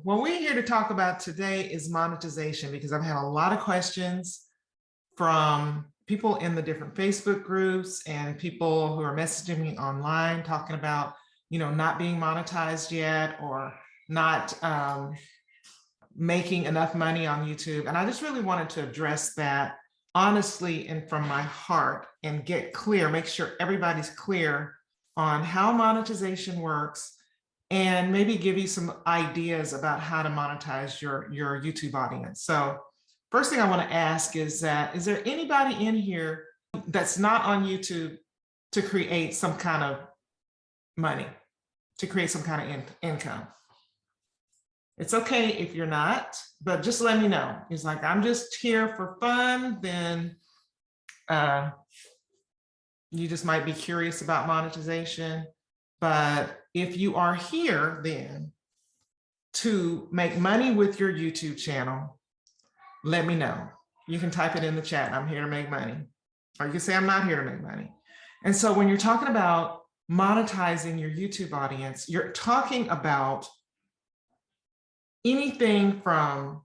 what we're here to talk about today is monetization, because I've had a lot of questions from people in the different Facebook groups and people who are messaging me online talking about, not being monetized yet or not making enough money on YouTube. And I just really wanted to address that honestly and from my heart and get clear, make sure everybody's clear on how monetization works, and maybe give you some ideas about how to monetize your YouTube audience. So first thing I want to ask is there anybody in here that's not on YouTube to create some kind of money, to create some kind of income? It's okay if you're not, but just let me know. It's like, I'm just here for fun, then you just might be curious about monetization. But if you are here then to make money with your YouTube channel, let me know. You can type it in the chat, I'm here to make money. Or you can say, I'm not here to make money. And so when you're talking about monetizing your YouTube audience, you're talking about anything from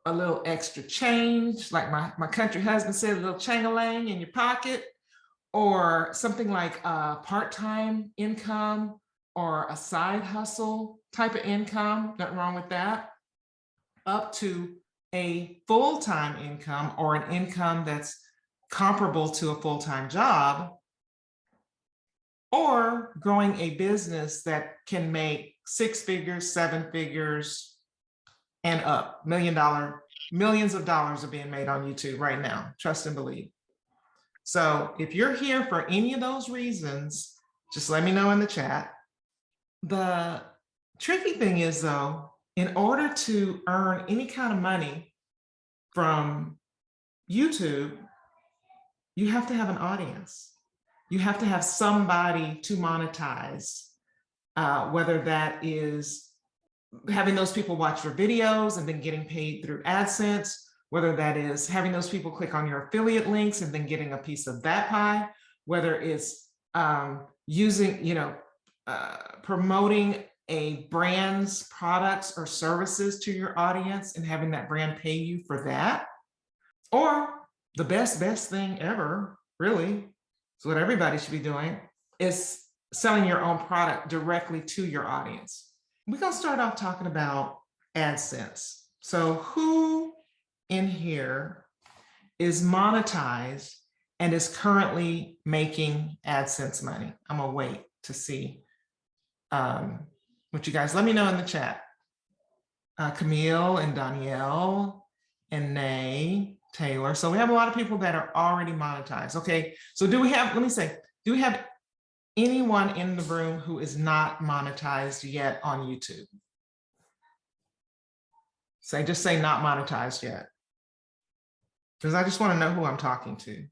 a little extra change, like my country husband said, a little chang-a-lang in your pocket, or something like a part-time income or a side hustle type of income, nothing wrong with that, up to a full-time income or an income that's comparable to a full-time job, or growing a business that can make 6 figures, 7 figures, and up. Millions of dollars are being made on YouTube right now, trust and believe. So if you're here for any of those reasons, just let me know in the chat. The tricky thing is though, in order to earn any kind of money from YouTube, you have to have an audience. You have to have somebody to monetize, whether that is having those people watch your videos and then getting paid through Adsense, whether that is having those people click on your affiliate links and then getting a piece of that pie, whether it's promoting a brand's products or services to your audience and having that brand pay you for that. Or the best thing ever, really, is what everybody should be doing, is selling your own product directly to your audience. We're gonna start off talking about Adsense. So who in here is monetized and is currently making Adsense money? I'm gonna wait to see what you guys, let me know in the chat. Camille and Danielle and Nay, Taylor. So we have a lot of people that are already monetized. Okay, so do we have anyone in the room who is not monetized yet on YouTube? Just say not monetized yet, because I just want to know who I'm talking to.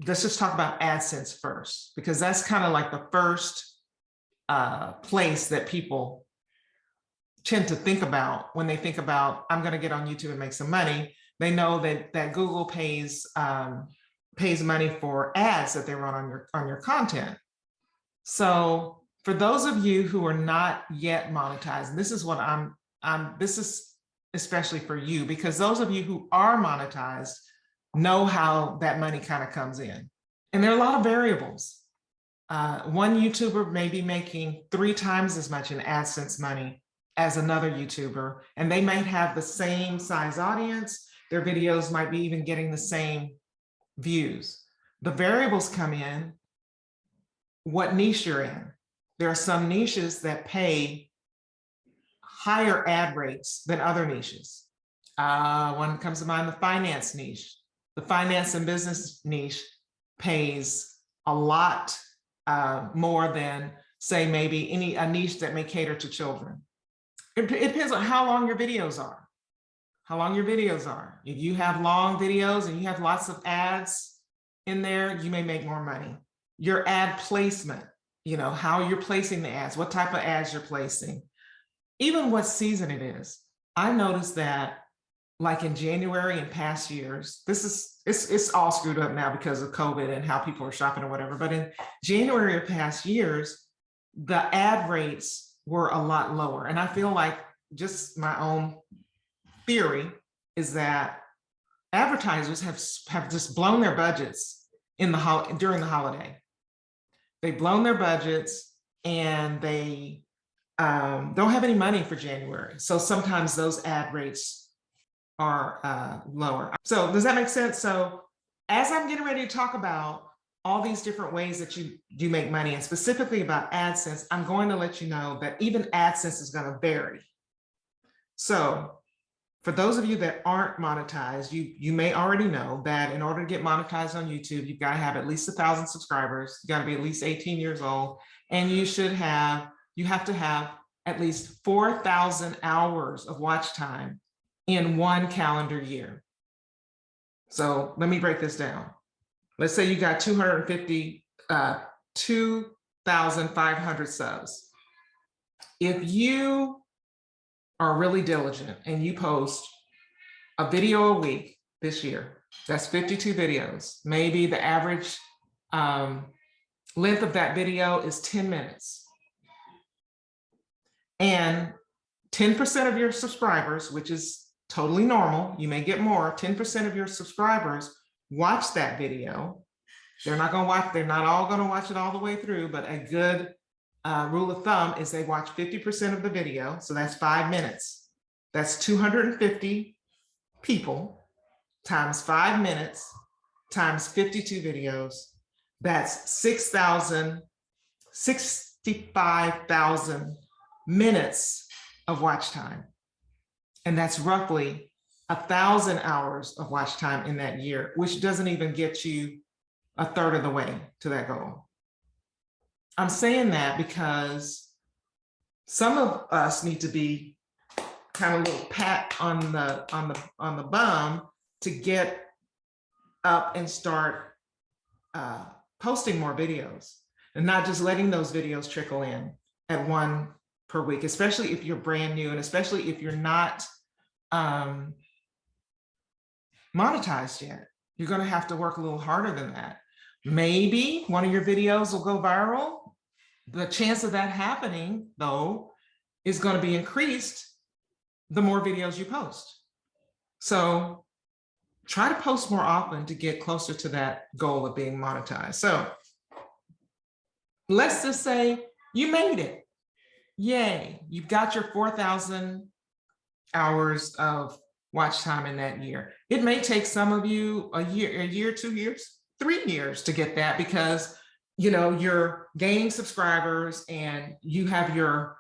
Let's just talk about Adsense first, because that's kind of like the first place that people tend to think about when they think about, I'm going to get on YouTube and make some money. They know that Google pays money for ads that they run on your content. So for those of you who are not yet monetized, and this is what this is especially for you, because those of you who are monetized know how that money kind of comes in. And there are a lot of variables. One YouTuber may be making 3 times as much in AdSense money as another YouTuber, and they might have the same size audience. Their videos might be even getting the same views. The variables come in what niche you're in. There are some niches that pay higher ad rates than other niches. One comes to mind, the finance niche. The finance and business niche pays a lot more than, say, maybe a niche that may cater to children. It depends on how long your videos are. If you have long videos and you have lots of ads in there, you may make more money. Your ad placement, how you're placing the ads, what type of ads you're placing, even what season it is. I noticed that, like in January and past years, it's all screwed up now because of COVID and how people are shopping or whatever, but in January or past years, the ad rates were a lot lower. And I feel like just my own theory is that advertisers have just blown their budgets during the holiday. They've blown their budgets and they don't have any money for January. So sometimes those ad rates are lower. So does that make sense? So as I'm getting ready to talk about all these different ways that you make money, and specifically about AdSense, I'm going to let you know that even AdSense is going to vary. So for those of you that aren't monetized, you may already know that in order to get monetized on YouTube, you've got to have at least 1,000 subscribers. You got to be at least 18 years old, and you have to have at least 4,000 hours of watch time in 1 calendar year. So let me break this down. Let's say you got 2,500 subs. If you are really diligent and you post a video a week this year, that's 52 videos. Maybe the average length of that video is 10 minutes. And 10% of your subscribers, which is totally normal, you may get more, 10% of your subscribers watch that video. They're not all going to watch it all the way through, but a good rule of thumb is they watch 50% of the video. So that's 5 minutes. That's 250 people times 5 minutes times 52 videos. That's 65,000 minutes of watch time. And that's roughly 1,000 hours of watch time in that year, which doesn't even get you a third of the way to that goal. I'm saying that because some of us need to be kind of a little pat on the bum to get up and start posting more videos and not just letting those videos trickle in at 1 per week, especially if you're brand new and especially if you're not monetized yet. You're going to have to work a little harder than that. Maybe one of your videos will go viral. The chance of that happening, though, is going to be increased the more videos you post. So try to post more often to get closer to that goal of being monetized. So let's just say you made it. Yay, you've got your 4,000 hours of watch time in that year. It may take some of you a year, 2 years, 3 years to get that, because you're gaining subscribers and you have your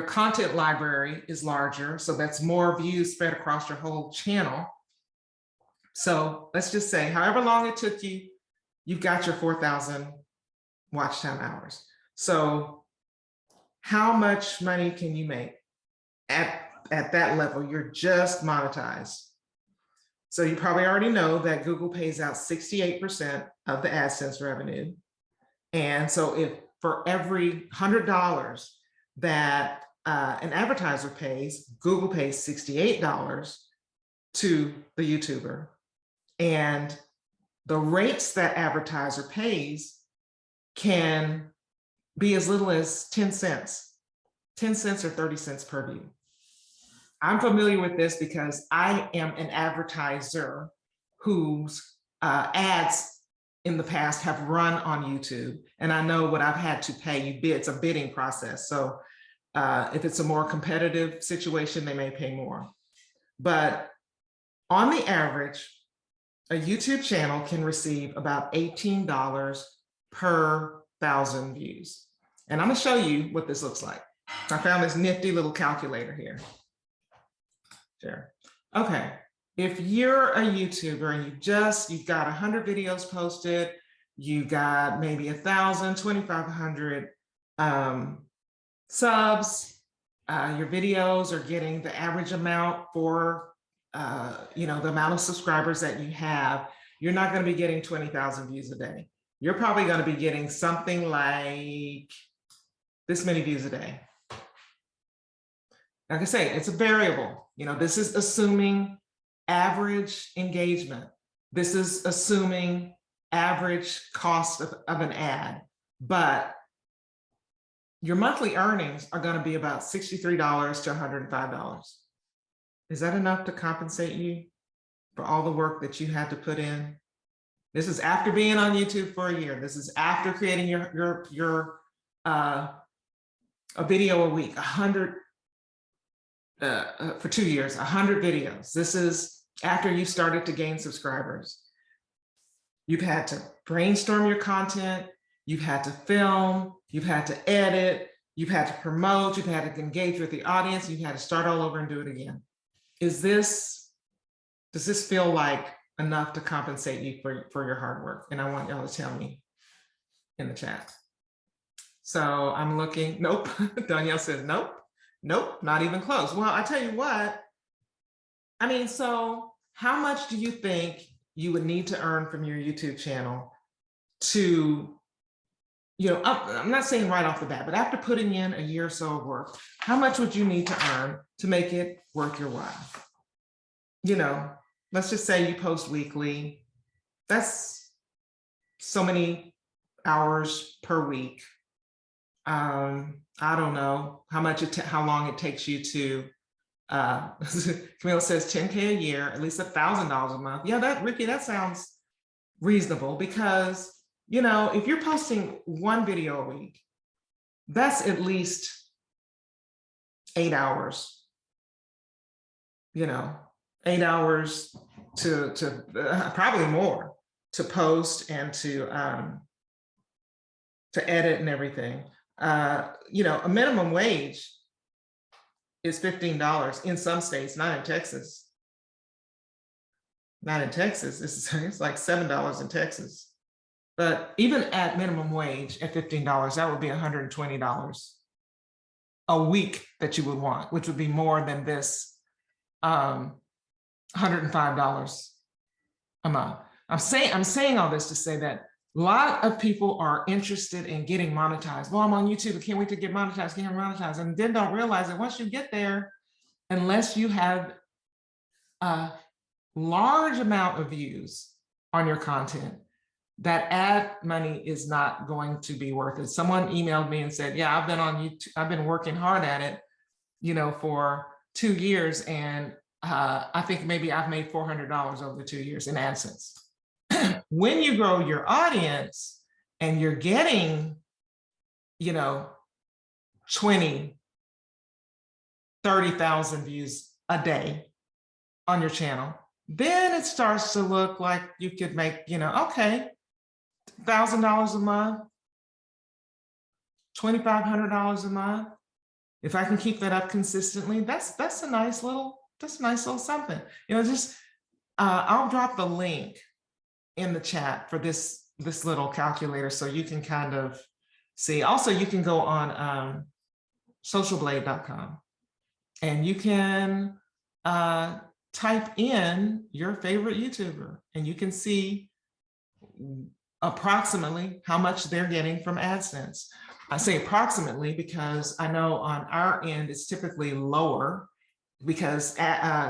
content library is larger. So that's more views spread across your whole channel. So let's just say however long it took you, you've got your 4,000 watch time hours. So how much money can you make at that level? You're just monetized. So you probably already know that Google pays out 68% of the AdSense revenue. And so if for every $100 that an advertiser pays, Google pays $68 to the YouTuber. And the rates that advertiser pays can be as little as 10 cents or 30 cents per view. I'm familiar with this because I am an advertiser whose ads in the past have run on YouTube, and I know what I've had to pay. It's a bidding process. So if it's a more competitive situation, they may pay more. But on the average, a YouTube channel can receive about $18 per 1,000 views. And I'm gonna show you what this looks like. I found this nifty little calculator here. Sure. Okay. If you're a YouTuber and you've got 100 videos posted, you got maybe 1,000, 2,500 subs, your videos are getting the average amount for the amount of subscribers that you have, you're not going to be getting 20,000 views a day. You're probably going to be getting something like this many views a day. Like I say, it's a variable. This is assuming average engagement. This is assuming average cost of an ad. But your monthly earnings are going to be about $63 to $105. Is that enough to compensate you for all the work that you had to put in? This is after being on YouTube for a year. This is after creating your a video a week, 100 for 2 years, 100 videos. This is after you started to gain subscribers. You've had to brainstorm your content. You've had to film. You've had to edit. You've had to promote. You've had to engage with the audience. You've had to start all over and do it again. Does this feel like enough to compensate you for your hard work? And I want y'all to tell me in the chat. So I'm looking, nope. Danielle says, nope, not even close. Well, I tell you what, I mean, so how much do you think you would need to earn from your YouTube channel to, I'm not saying right off the bat, but after putting in a year or so of work, how much would you need to earn to make it worth your while? Let's just say you post weekly. That's so many hours per week. I don't know how long it takes you to, Camille says 10K a year, at least $1,000 a month. Yeah, Ricky, that sounds reasonable because, if you're posting one video a week, that's at least 8 hours, 8 hours to probably more to post and to edit and everything. A minimum wage is $15 in some states, not in Texas. Not in Texas, it's like $7 in Texas. But even at minimum wage at $15, that would be $120 a week that you would want, which would be more than this $105 a month. I'm saying all this to say that a lot of people are interested in getting monetized. Well, I'm on YouTube, I can't wait to get monetized, and then don't realize that once you get there, unless you have a large amount of views on your content, that ad money is not going to be worth it. Someone emailed me and said, yeah, I've been on YouTube, I've been working hard at it, for 2 years, and I think maybe I've made $400 over the 2 years in Adsense. When you grow your audience and you're getting, 20, 30,000 views a day on your channel, then it starts to look like you could make, okay, $1,000 a month, $2,500 a month. If I can keep that up consistently, that's a nice little something. I'll drop the link in the chat for this little calculator so you can kind of see. Also, you can go on socialblade.com and you can type in your favorite YouTuber and you can see approximately how much they're getting from Adsense. I say approximately because I know on our end it's typically lower because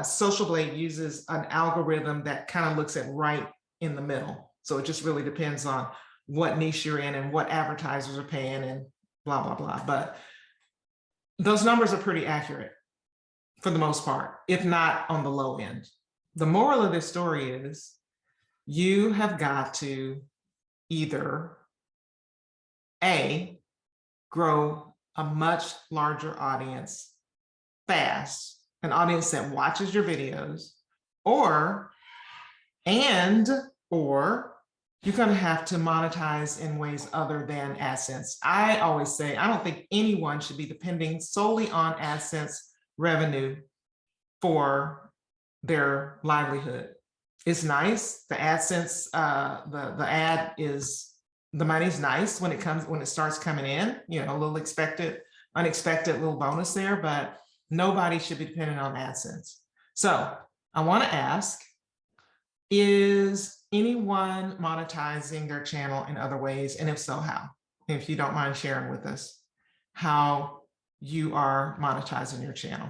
Social Blade uses an algorithm that kind of looks at right in the middle. So it just really depends on what niche you're in and what advertisers are paying and blah, blah, blah. But those numbers are pretty accurate for the most part, if not on the low end. The moral of this story is you have got to either A, grow a much larger audience fast, an audience that watches your videos, or you're going to have to monetize in ways other than AdSense. I always say, I don't think anyone should be depending solely on AdSense revenue for their livelihood. It's nice. The AdSense, the money's nice when it starts coming in, a little unexpected little bonus there, but nobody should be dependent on AdSense. So I want to ask, is anyone monetizing their channel in other ways? And if so, how? If you don't mind sharing with us how you are monetizing your channel.